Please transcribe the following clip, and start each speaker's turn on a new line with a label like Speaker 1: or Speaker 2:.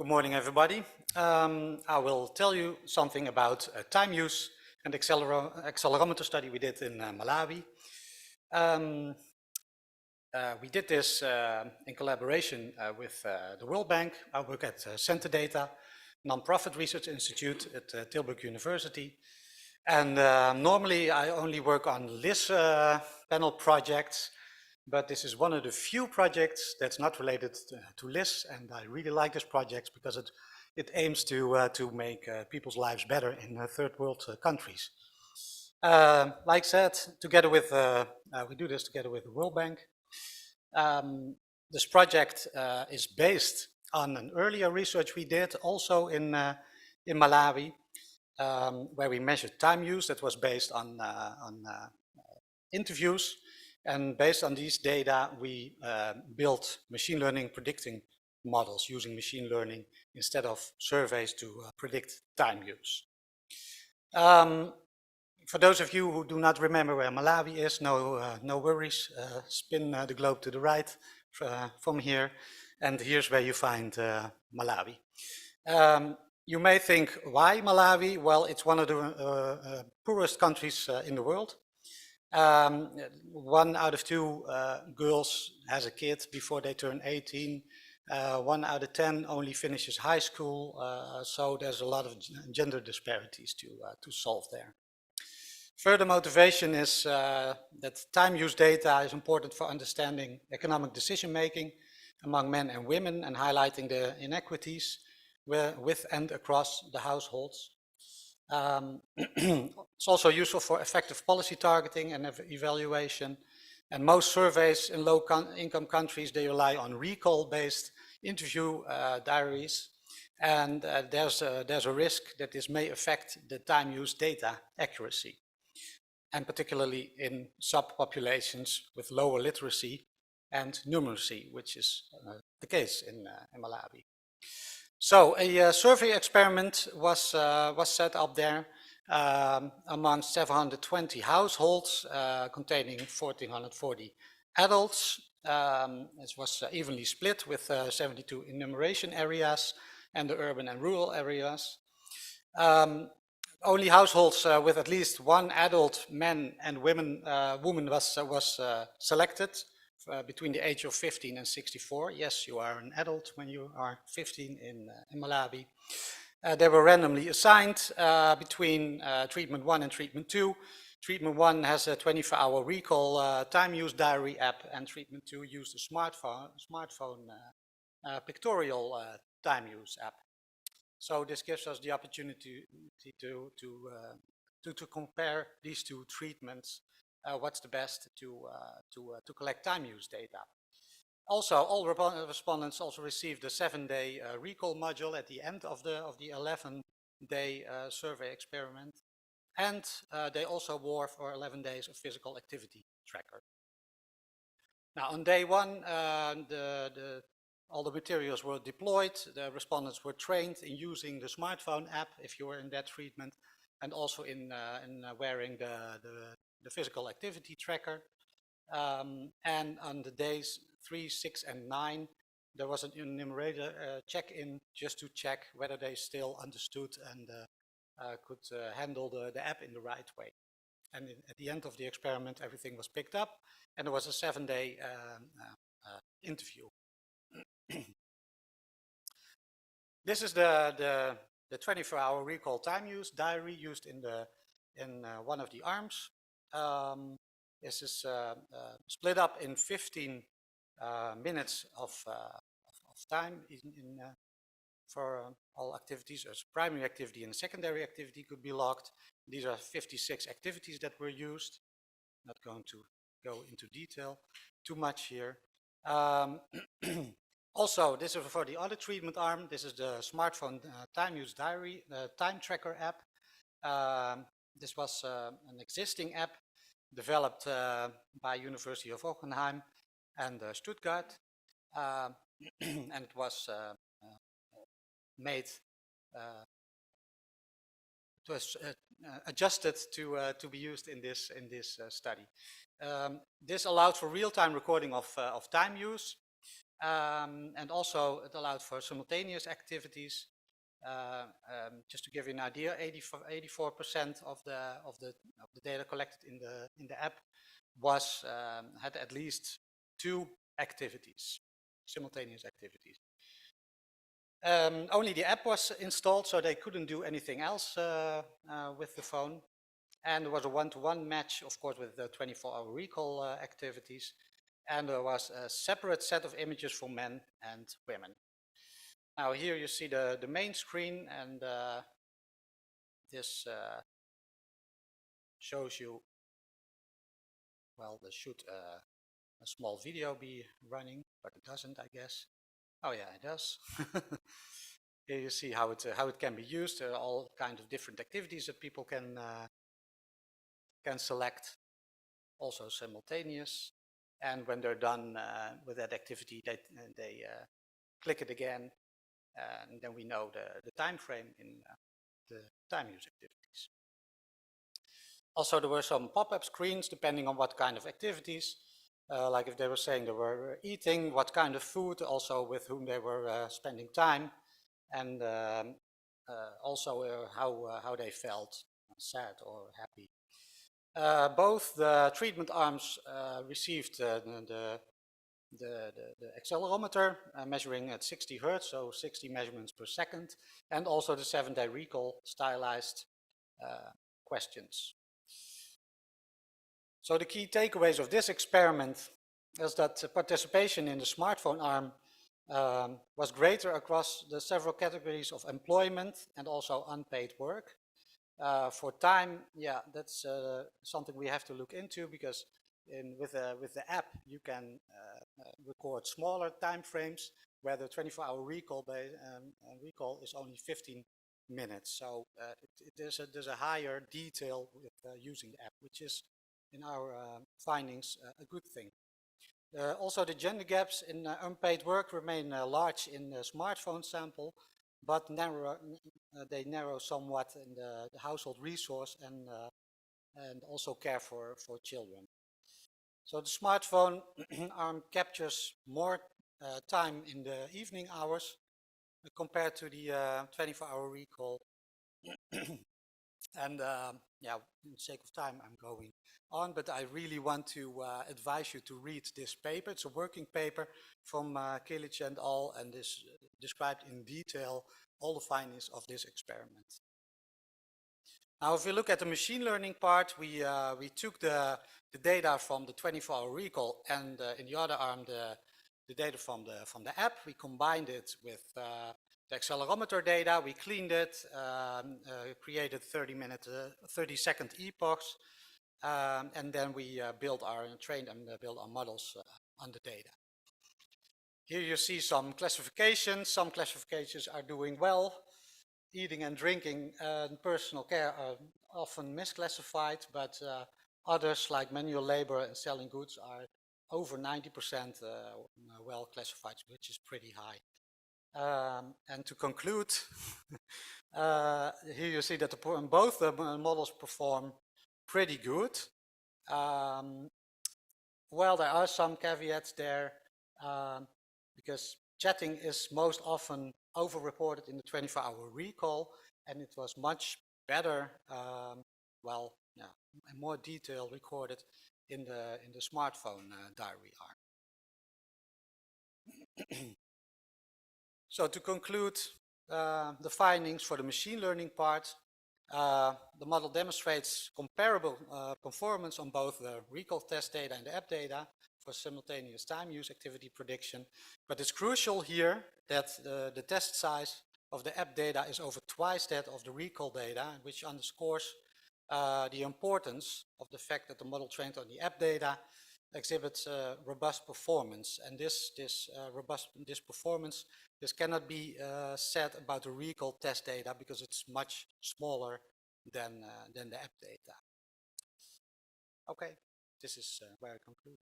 Speaker 1: Good morning, everybody. I will tell you something about time use and accelerometer study we did in Malawi. We did this in collaboration with the World Bank. I work at Center Data, non-profit research institute at Tilburg University. And normally I only work on LIS panel projects, but this is one of the few projects that's not related to LIS, and I really like this project because it aims to make people's lives better in third world countries. Like I said, together with we do this together with the World Bank. This project is based on an earlier research we did also in Malawi, where we measured time use that was based on interviews. And based on these data, we built machine learning predicting models using machine learning instead of surveys to predict time use. For those of you who do not remember where Malawi is, no worries, spin the globe to the right from here, and here's where you find Malawi. You may think, why Malawi? Well, it's one of the poorest countries in the world. 1 out of 2 girls has a kid before they turn 18. 1 out of 10 only finishes high school, so there's a lot of gender disparities to solve there. Further motivation is that time use data is important for understanding economic decision making among men and women and highlighting the inequities with and across the households. It's also useful for effective policy targeting and evaluation. And most surveys in low-income countries, they rely on recall-based interview diaries. And there's a risk that this may affect the time use data accuracy, and particularly in subpopulations with lower literacy and numeracy, which is the case in Malawi. So a survey experiment was set up there among 720 households containing 1,440 adults. It was evenly split with 72 enumeration areas and the urban and rural areas. Only households with at least 1 adult man and woman was selected. Between the age of 15 and 64. Yes, you are an adult when you are 15 in Malawi. They were randomly assigned between treatment 1 and treatment 2. Treatment 1 has a 24-hour recall time use diary app, and treatment 2 used a smartphone pictorial time use app. So this gives us the opportunity to compare these 2 treatments. What's the best to collect time use data. Also, all respondents also received a 7-day recall module at the end of the 11-day survey experiment, and they also wore for 11 days a physical activity tracker. Now, on day 1, all the materials were deployed. The respondents were trained in using the smartphone app if you were in that treatment, and also in wearing the physical activity tracker. And on the days 3, 6, and 9, there was an enumerator check-in just to check whether they still understood and could handle the app in the right way. And at the end of the experiment, everything was picked up, and there was a 7-day interview. This is the 24-hour recall time use diary used in one of the arms. This is split up in 15 minutes of time for all activities. As primary activity and secondary activity could be logged. These are 56 activities that were used. Not going to go into detail too much here. Also, this is for the other treatment arm. This is the smartphone time use diary, the time tracker app. This was an existing app developed by University of Hohenheim and Stuttgart, and it was made, it was adjusted to be used in this study. This allowed for real-time recording of time use. And also it allowed for simultaneous activities. Just to give you an idea, 84% of the data collected in the app was had at least 2 activities, simultaneous activities. Only the app was installed, so they couldn't do anything else with the phone. And there was a one-to-one match, of course, with the 24-hour recall activities. And there was a separate set of images for men and women. Now here you see the main screen, and this shows you, well, there should a small video be running, but it doesn't, I guess. Oh yeah, it does. Here you see how it can be used. There are all kinds of different activities that people can select, also simultaneous. And when they're done with that activity, they click it again, and then we know the time frame in the time use activities. Also, there were some pop-up screens depending on what kind of activities. Like if they were saying they were eating, what kind of food, also with whom they were spending time, and also how they felt, sad or happy. Both the treatment arms received the accelerometer measuring at 60 Hertz, so 60 measurements per second, and also the 7-day recall stylized questions. So the key takeaways of this experiment is that participation in the smartphone arm was greater across the several categories of employment and also unpaid work. For time, yeah, that's something we have to look into, because with the app you can record smaller time frames, where the 24-hour recall is only 15 minutes. So there's a higher detail with using the app, which is in our findings a good thing. Also, the gender gaps in unpaid work remain large in the smartphone sample, but they narrow somewhat in the household resource and also care for children. So the smartphone arm captures more time in the evening hours compared to the 24-hour recall. And yeah, in the sake of time, I'm going on, but I really want to advise you to read this paper. It's a working paper from Kilic and all, and this described in detail all the findings of this experiment. Now, if we look at the machine learning part, we took the data from the 24-hour recall, and in the other arm, the data from the app. We combined it with the accelerometer data. We cleaned it, created 30-second epochs, and then we trained and built our models on the data. Here you see some classifications. Some classifications are doing well. Eating and drinking and personal care are often misclassified, but others, like manual labor and selling goods, are over 90% well classified, which is pretty high. And to conclude, here you see that both the models perform pretty good. Well, there are some caveats there, because chatting is most often overreported in the 24-hour recall, and it was much better, well, yeah, in more detail recorded in the smartphone diary arm. So to conclude the findings for the machine learning part, the model demonstrates comparable performance on both the recall test data and the app data for simultaneous time use activity prediction. But it's crucial here that the test size of the app data is over twice that of the recall data, which underscores the importance of the fact that the model trained on the app data exhibits robust performance. And this performance, this cannot be said about the recall test data, because it's much smaller than the app data. Okay, this is where I conclude.